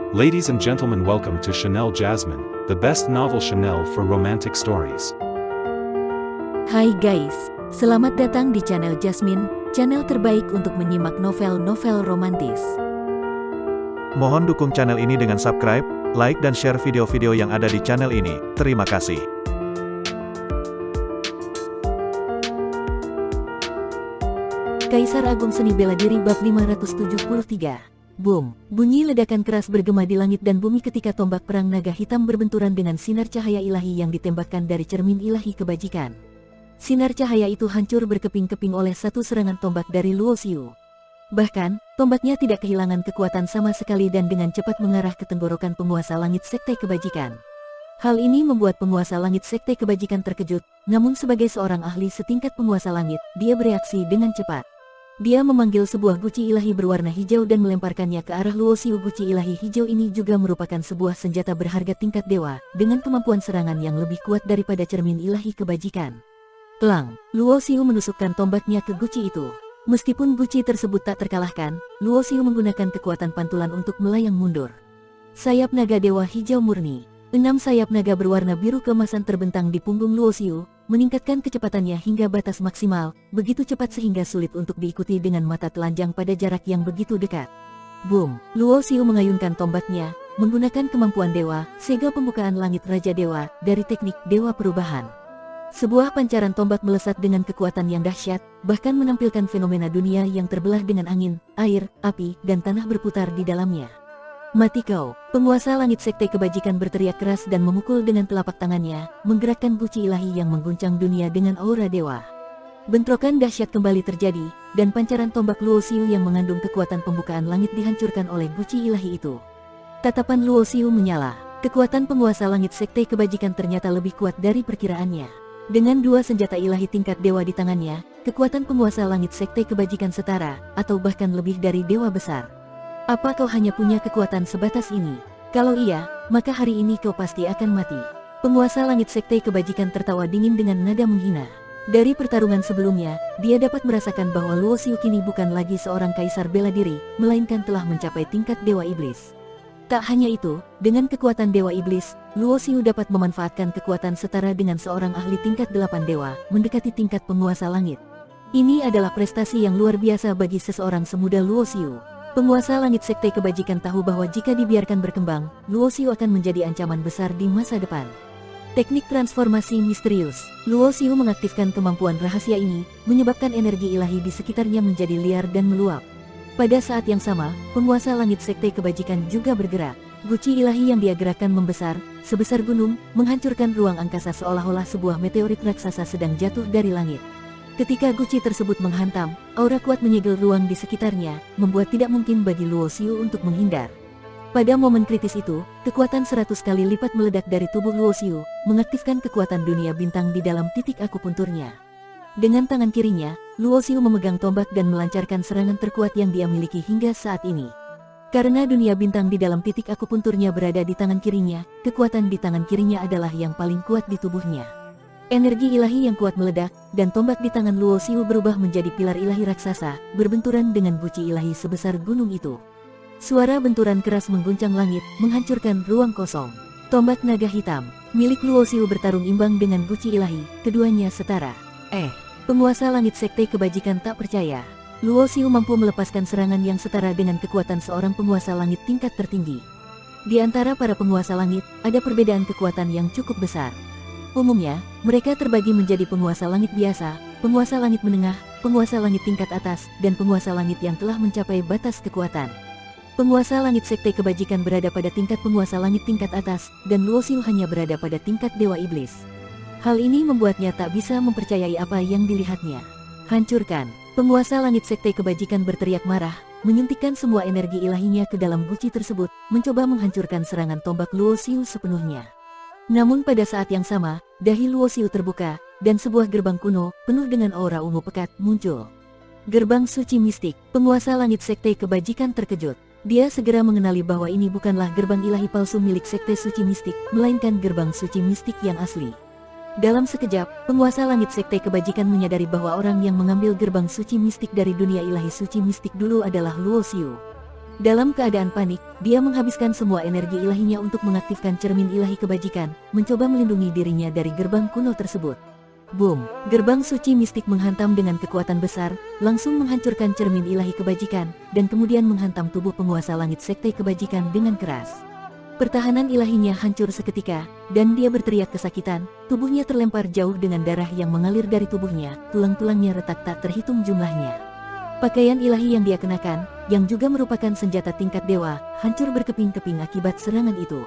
Ladies and gentlemen, welcome to Chanel Jasmine, the best novel Chanel for romantic stories. Hai guys, selamat datang di channel Jasmine, channel terbaik untuk menyimak novel-novel romantis. Mohon dukung channel ini dengan subscribe, like dan share video-video yang ada di channel ini. Terima kasih. Kaisar Agung Seni Bela Diri bab 573. Boom! Bunyi ledakan keras bergema di langit dan bumi ketika tombak perang naga hitam berbenturan dengan sinar cahaya ilahi yang ditembakkan dari cermin ilahi kebajikan. Sinar cahaya itu hancur berkeping-keping oleh satu serangan tombak dari Luo Xiu. Bahkan, tombaknya tidak kehilangan kekuatan sama sekali dan dengan cepat mengarah ke tenggorokan penguasa langit sekte kebajikan. Hal ini membuat penguasa langit sekte kebajikan terkejut, namun sebagai seorang ahli setingkat penguasa langit, dia bereaksi dengan cepat. Dia memanggil sebuah guci ilahi berwarna hijau dan melemparkannya ke arah Luo Xiu. Guci ilahi hijau ini juga merupakan sebuah senjata berharga tingkat dewa, dengan kemampuan serangan yang lebih kuat daripada cermin ilahi kebajikan. Pelang, Luo Xiu menusukkan tombaknya ke guci itu. Meskipun guci tersebut tak terkalahkan, Luo Xiu menggunakan kekuatan pantulan untuk melayang mundur. Sayap naga dewa hijau murni. 6 sayap naga berwarna biru keemasan terbentang di punggung Luo Xiu, meningkatkan kecepatannya hingga batas maksimal, begitu cepat sehingga sulit untuk diikuti dengan mata telanjang pada jarak yang begitu dekat. Boom! Luo Xiu mengayunkan tombaknya, menggunakan kemampuan dewa, segel pembukaan langit Raja Dewa, dari teknik Dewa Perubahan. Sebuah pancaran tombak melesat dengan kekuatan yang dahsyat, bahkan menampilkan fenomena dunia yang terbelah dengan angin, air, api, dan tanah berputar di dalamnya. Mati kau! Penguasa langit sekte kebajikan berteriak keras dan memukul dengan telapak tangannya, menggerakkan guci ilahi yang mengguncang dunia dengan aura dewa. Bentrokan dahsyat kembali terjadi, dan pancaran tombak Luo Xiu yang mengandung kekuatan pembukaan langit dihancurkan oleh guci ilahi itu. Tatapan Luo Xiu menyala. Kekuatan penguasa langit sekte kebajikan ternyata lebih kuat dari perkiraannya. Dengan 2 senjata ilahi tingkat dewa di tangannya, kekuatan penguasa langit sekte kebajikan setara, atau bahkan lebih dari dewa besar. Apa kau hanya punya kekuatan sebatas ini? Kalau iya, maka hari ini kau pasti akan mati. Penguasa langit sekte kebajikan tertawa dingin dengan nada menghina. Dari pertarungan sebelumnya, dia dapat merasakan bahwa Luo Xiu kini bukan lagi seorang kaisar bela diri, melainkan telah mencapai tingkat dewa iblis. Tak hanya itu, dengan kekuatan dewa iblis, Luo Xiu dapat memanfaatkan kekuatan setara dengan seorang ahli tingkat 8 dewa, mendekati tingkat penguasa langit. Ini adalah prestasi yang luar biasa bagi seseorang semuda Luo Xiu. Penguasa langit sekte kebajikan tahu bahwa jika dibiarkan berkembang, Luo Xiu akan menjadi ancaman besar di masa depan. Teknik transformasi misterius. Luo Xiu mengaktifkan kemampuan rahasia ini, menyebabkan energi ilahi di sekitarnya menjadi liar dan meluap. Pada saat yang sama, penguasa langit sekte kebajikan juga bergerak. Guci ilahi yang dia gerakkan membesar, sebesar gunung, menghancurkan ruang angkasa seolah-olah sebuah meteorit raksasa sedang jatuh dari langit. Ketika guci tersebut menghantam, aura kuat menyegel ruang di sekitarnya, membuat tidak mungkin bagi Luo Xiu untuk menghindar. Pada momen kritis itu, kekuatan 100 kali lipat meledak dari tubuh Luo Xiu, mengaktifkan kekuatan dunia bintang di dalam titik akupunturnya. Dengan tangan kirinya, Luo Xiu memegang tombak dan melancarkan serangan terkuat yang dia miliki hingga saat ini. Karena dunia bintang di dalam titik akupunturnya berada di tangan kirinya, kekuatan di tangan kirinya adalah yang paling kuat di tubuhnya. Energi ilahi yang kuat meledak, dan tombak di tangan Luo Xiu berubah menjadi pilar ilahi raksasa, berbenturan dengan guci ilahi sebesar gunung itu. Suara benturan keras mengguncang langit, menghancurkan ruang kosong. Tombak naga hitam, milik Luo Xiu bertarung imbang dengan guci ilahi, keduanya setara. Penguasa langit sekte kebajikan tak percaya. Luo Xiu mampu melepaskan serangan yang setara dengan kekuatan seorang penguasa langit tingkat tertinggi. Di antara para penguasa langit, ada perbedaan kekuatan yang cukup besar. Umumnya, mereka terbagi menjadi penguasa langit biasa, penguasa langit menengah, penguasa langit tingkat atas, dan penguasa langit yang telah mencapai batas kekuatan. Penguasa langit sekte kebajikan berada pada tingkat penguasa langit tingkat atas, dan Luo Xiu hanya berada pada tingkat dewa iblis. Hal ini membuatnya tak bisa mempercayai apa yang dilihatnya. Hancurkan! Penguasa langit sekte kebajikan berteriak marah, menyuntikkan semua energi ilahinya ke dalam guci tersebut, mencoba menghancurkan serangan tombak Luo Xiu sepenuhnya. Namun pada saat yang sama, dahi Luo Xiu terbuka, dan sebuah gerbang kuno, penuh dengan aura ungu pekat, muncul. Gerbang suci mistik. Penguasa langit sekte kebajikan terkejut. Dia segera mengenali bahwa ini bukanlah gerbang ilahi palsu milik sekte suci mistik, melainkan gerbang suci mistik yang asli. Dalam sekejap, penguasa langit sekte kebajikan menyadari bahwa orang yang mengambil gerbang suci mistik dari dunia ilahi suci mistik dulu adalah Luo Xiu. Dalam keadaan panik, dia menghabiskan semua energi ilahinya untuk mengaktifkan cermin ilahi kebajikan, mencoba melindungi dirinya dari gerbang kuno tersebut. Boom! Gerbang suci mistik menghantam dengan kekuatan besar, langsung menghancurkan cermin ilahi kebajikan, dan kemudian menghantam tubuh penguasa langit sekte kebajikan dengan keras. Pertahanan ilahinya hancur seketika, dan dia berteriak kesakitan, tubuhnya terlempar jauh dengan darah yang mengalir dari tubuhnya, tulang-tulangnya retak tak terhitung jumlahnya. Pakaian ilahi yang dia kenakan, yang juga merupakan senjata tingkat dewa, hancur berkeping-keping akibat serangan itu.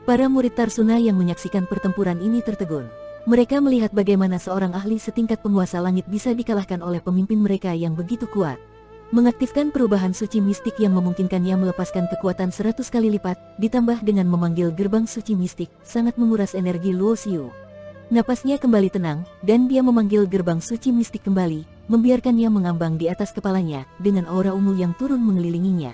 Para murid Tarsuna yang menyaksikan pertempuran ini tertegun. Mereka melihat bagaimana seorang ahli setingkat penguasa langit bisa dikalahkan oleh pemimpin mereka yang begitu kuat. Mengaktifkan perubahan suci mistik yang memungkinkannya melepaskan kekuatan 100 kali lipat, ditambah dengan memanggil gerbang suci mistik, sangat menguras energi Luo Xiu. Napasnya kembali tenang, dan dia memanggil gerbang suci mistik kembali, membiarkannya mengambang di atas kepalanya, dengan aura ungu yang turun mengelilinginya.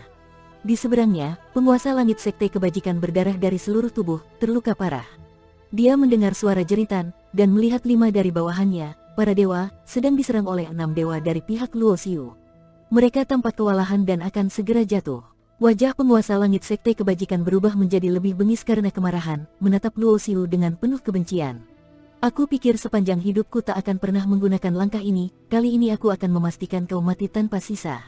Di seberangnya, penguasa langit sekte kebajikan berdarah dari seluruh tubuh, terluka parah. Dia mendengar suara jeritan, dan melihat 5 dari bawahannya, para dewa, sedang diserang oleh 6 dewa dari pihak Luo Xiu. Mereka tampak kewalahan dan akan segera jatuh. Wajah penguasa langit sekte kebajikan berubah menjadi lebih bengis karena kemarahan, menatap Luo Xiu dengan penuh kebencian. Aku pikir sepanjang hidupku tak akan pernah menggunakan langkah ini, kali ini aku akan memastikan kau mati tanpa sisa.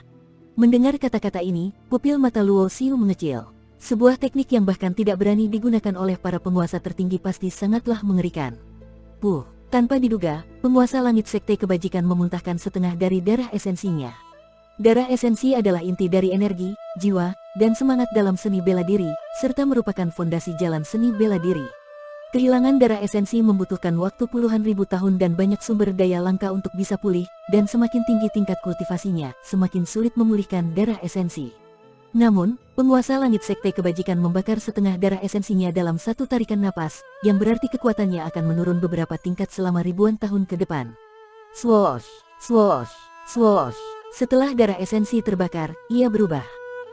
Mendengar kata-kata ini, pupil mata Luo Xiu mengecil. Sebuah teknik yang bahkan tidak berani digunakan oleh para penguasa tertinggi pasti sangatlah mengerikan. Tanpa diduga, penguasa langit sekte kebajikan memuntahkan setengah dari darah esensinya. Darah esensi adalah inti dari energi, jiwa, dan semangat dalam seni bela diri, serta merupakan fondasi jalan seni bela diri. Kehilangan darah esensi membutuhkan waktu puluhan ribu tahun dan banyak sumber daya langka untuk bisa pulih, dan semakin tinggi tingkat kultivasinya, semakin sulit memulihkan darah esensi. Namun, penguasa langit sekte kebajikan membakar setengah darah esensinya dalam satu tarikan napas, yang berarti kekuatannya akan menurun beberapa tingkat selama ribuan tahun ke depan. Swoosh, swoosh, swoosh. Setelah darah esensi terbakar, ia berubah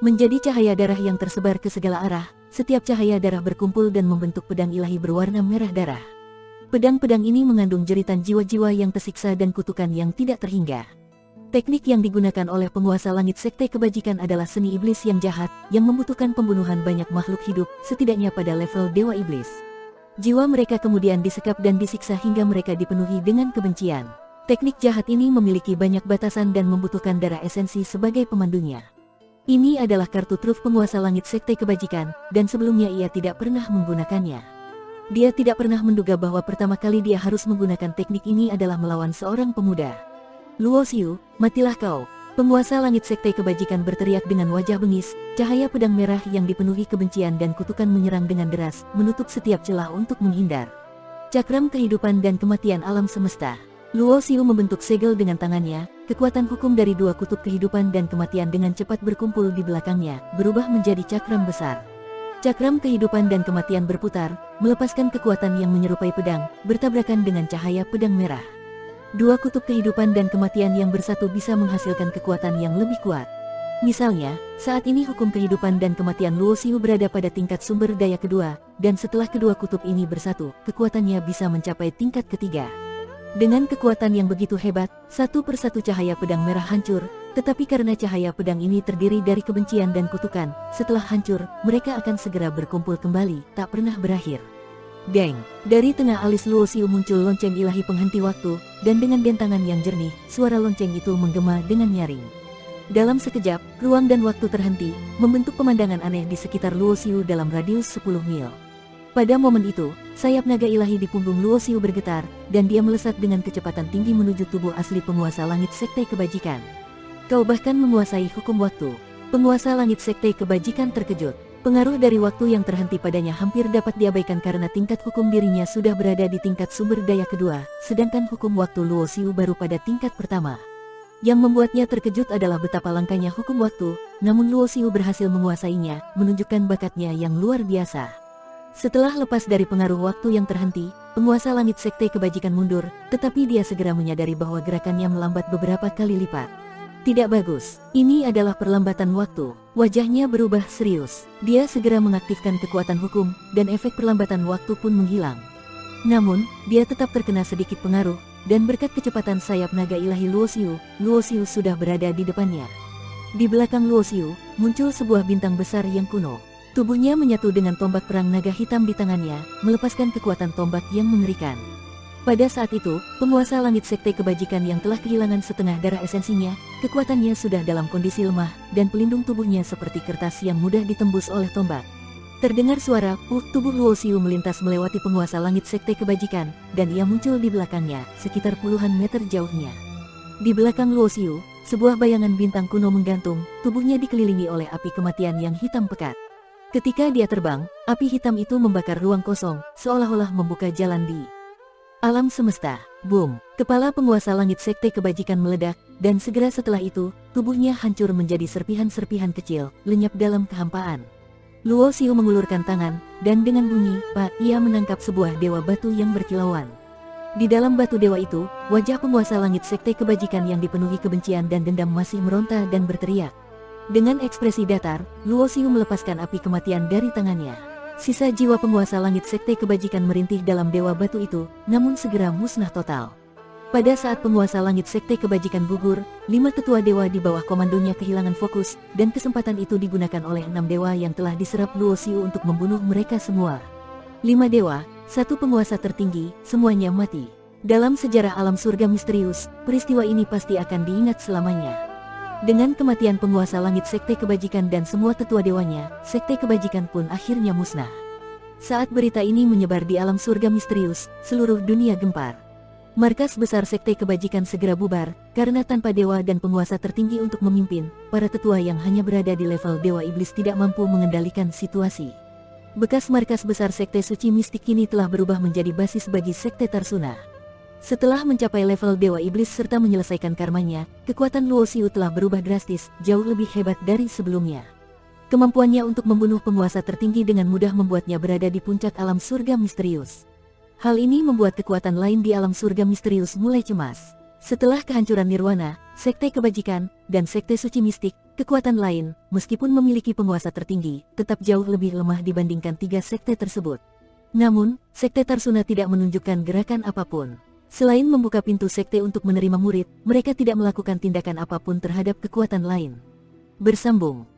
menjadi cahaya darah yang tersebar ke segala arah. Setiap cahaya darah berkumpul dan membentuk pedang ilahi berwarna merah darah. Pedang-pedang ini mengandung jeritan jiwa-jiwa yang tersiksa dan kutukan yang tidak terhingga. Teknik yang digunakan oleh penguasa langit sekte kebajikan adalah seni iblis yang jahat, yang membutuhkan pembunuhan banyak makhluk hidup, setidaknya pada level dewa iblis. Jiwa mereka kemudian disekap dan disiksa hingga mereka dipenuhi dengan kebencian. Teknik jahat ini memiliki banyak batasan dan membutuhkan darah esensi sebagai pemandunya. Ini adalah kartu truf penguasa langit sekte kebajikan, dan sebelumnya ia tidak pernah menggunakannya. Dia tidak pernah menduga bahwa pertama kali dia harus menggunakan teknik ini adalah melawan seorang pemuda. Luo Xiu, matilah kau! Penguasa langit sekte kebajikan berteriak dengan wajah bengis, cahaya pedang merah yang dipenuhi kebencian dan kutukan menyerang dengan deras, menutup setiap celah untuk menghindar. Cakram kehidupan dan kematian alam semesta. Luo Xiu membentuk segel dengan tangannya, kekuatan hukum dari 2 kutub kehidupan dan kematian dengan cepat berkumpul di belakangnya, berubah menjadi cakram besar. Cakram kehidupan dan kematian berputar, melepaskan kekuatan yang menyerupai pedang, bertabrakan dengan cahaya pedang merah. 2 kutub kehidupan dan kematian yang bersatu bisa menghasilkan kekuatan yang lebih kuat. Misalnya, saat ini hukum kehidupan dan kematian Luo Xiu berada pada tingkat sumber daya kedua, dan setelah kedua kutub ini bersatu, kekuatannya bisa mencapai tingkat ketiga. Dengan kekuatan yang begitu hebat, satu persatu cahaya pedang merah hancur, tetapi karena cahaya pedang ini terdiri dari kebencian dan kutukan, setelah hancur, mereka akan segera berkumpul kembali, tak pernah berakhir. Deng! Dari tengah alis Luo Xiu muncul lonceng ilahi penghenti waktu, dan dengan dentangan yang jernih, suara lonceng itu menggema dengan nyaring. Dalam sekejap, ruang dan waktu terhenti, membentuk pemandangan aneh di sekitar Luo Xiu dalam radius 10 mil. Pada momen itu, sayap naga ilahi di punggung Luo Xiu bergetar, dan dia melesat dengan kecepatan tinggi menuju tubuh asli penguasa langit sekte kebajikan. Kau bahkan menguasai hukum waktu. Penguasa langit sekte kebajikan terkejut. Pengaruh dari waktu yang terhenti padanya hampir dapat diabaikan karena tingkat hukum dirinya sudah berada di tingkat sumber daya kedua, sedangkan hukum waktu Luo Xiu baru pada tingkat pertama. Yang membuatnya terkejut adalah betapa langkanya hukum waktu, namun Luo Xiu berhasil menguasainya, menunjukkan bakatnya yang luar biasa. Setelah lepas dari pengaruh waktu yang terhenti, penguasa langit sekte kebajikan mundur, tetapi dia segera menyadari bahwa gerakannya melambat beberapa kali lipat. Tidak bagus, ini adalah perlambatan waktu. Wajahnya berubah serius. Dia segera mengaktifkan kekuatan hukum, dan efek perlambatan waktu pun menghilang. Namun, dia tetap terkena sedikit pengaruh, dan berkat kecepatan sayap naga ilahi Luo Xiu sudah berada di depannya. Di belakang Luoxiu, muncul sebuah bintang besar yang kuno. Tubuhnya menyatu dengan tombak perang naga hitam di tangannya, melepaskan kekuatan tombak yang mengerikan. Pada saat itu, penguasa langit sekte kebajikan yang telah kehilangan setengah darah esensinya, kekuatannya sudah dalam kondisi lemah, dan pelindung tubuhnya seperti kertas yang mudah ditembus oleh tombak. Terdengar suara, tubuh Luoxiu melintas melewati penguasa langit sekte kebajikan, dan ia muncul di belakangnya, sekitar puluhan meter jauhnya. Di belakang Luoxiu, sebuah bayangan bintang kuno menggantung, tubuhnya dikelilingi oleh api kematian yang hitam pekat. Ketika dia terbang, api hitam itu membakar ruang kosong, seolah-olah membuka jalan di alam semesta. Boom! Kepala penguasa langit sekte kebajikan meledak, dan segera setelah itu, tubuhnya hancur menjadi serpihan-serpihan kecil, lenyap dalam kehampaan. Luoxiu mengulurkan tangan, dan dengan bunyi, ia menangkap sebuah dewa batu yang berkilauan. Di dalam batu dewa itu, wajah penguasa langit sekte kebajikan yang dipenuhi kebencian dan dendam masih meronta dan berteriak. Dengan ekspresi datar, Luoxiu melepaskan api kematian dari tangannya. Sisa jiwa penguasa langit sekte kebajikan merintih dalam dewa batu itu, namun segera musnah total. Pada saat penguasa langit sekte kebajikan gugur, 5 tetua dewa di bawah komandonya kehilangan fokus, dan kesempatan itu digunakan oleh 6 dewa yang telah diserap Luoxiu untuk membunuh mereka semua. 5 dewa, 1 penguasa tertinggi, semuanya mati. Dalam sejarah alam surga misterius, peristiwa ini pasti akan diingat selamanya. Dengan kematian penguasa langit sekte kebajikan dan semua tetua dewanya, sekte kebajikan pun akhirnya musnah. Saat berita ini menyebar di alam surga misterius, seluruh dunia gempar. Markas besar sekte kebajikan segera bubar, karena tanpa dewa dan penguasa tertinggi untuk memimpin, para tetua yang hanya berada di level dewa iblis tidak mampu mengendalikan situasi. Bekas markas besar sekte suci mistik kini telah berubah menjadi basis bagi sekte Tarsuna. Setelah mencapai level dewa iblis serta menyelesaikan karmanya, kekuatan Luoxiu telah berubah drastis, jauh lebih hebat dari sebelumnya. Kemampuannya untuk membunuh penguasa tertinggi dengan mudah membuatnya berada di puncak alam surga misterius. Hal ini membuat kekuatan lain di alam surga misterius mulai cemas. Setelah kehancuran Nirwana, sekte kebajikan, dan sekte suci mistik, kekuatan lain, meskipun memiliki penguasa tertinggi, tetap jauh lebih lemah dibandingkan 3 sekte tersebut. Namun, sekte Tarsuna tidak menunjukkan gerakan apapun. Selain membuka pintu sekte untuk menerima murid, mereka tidak melakukan tindakan apapun terhadap kekuatan lain. Bersambung.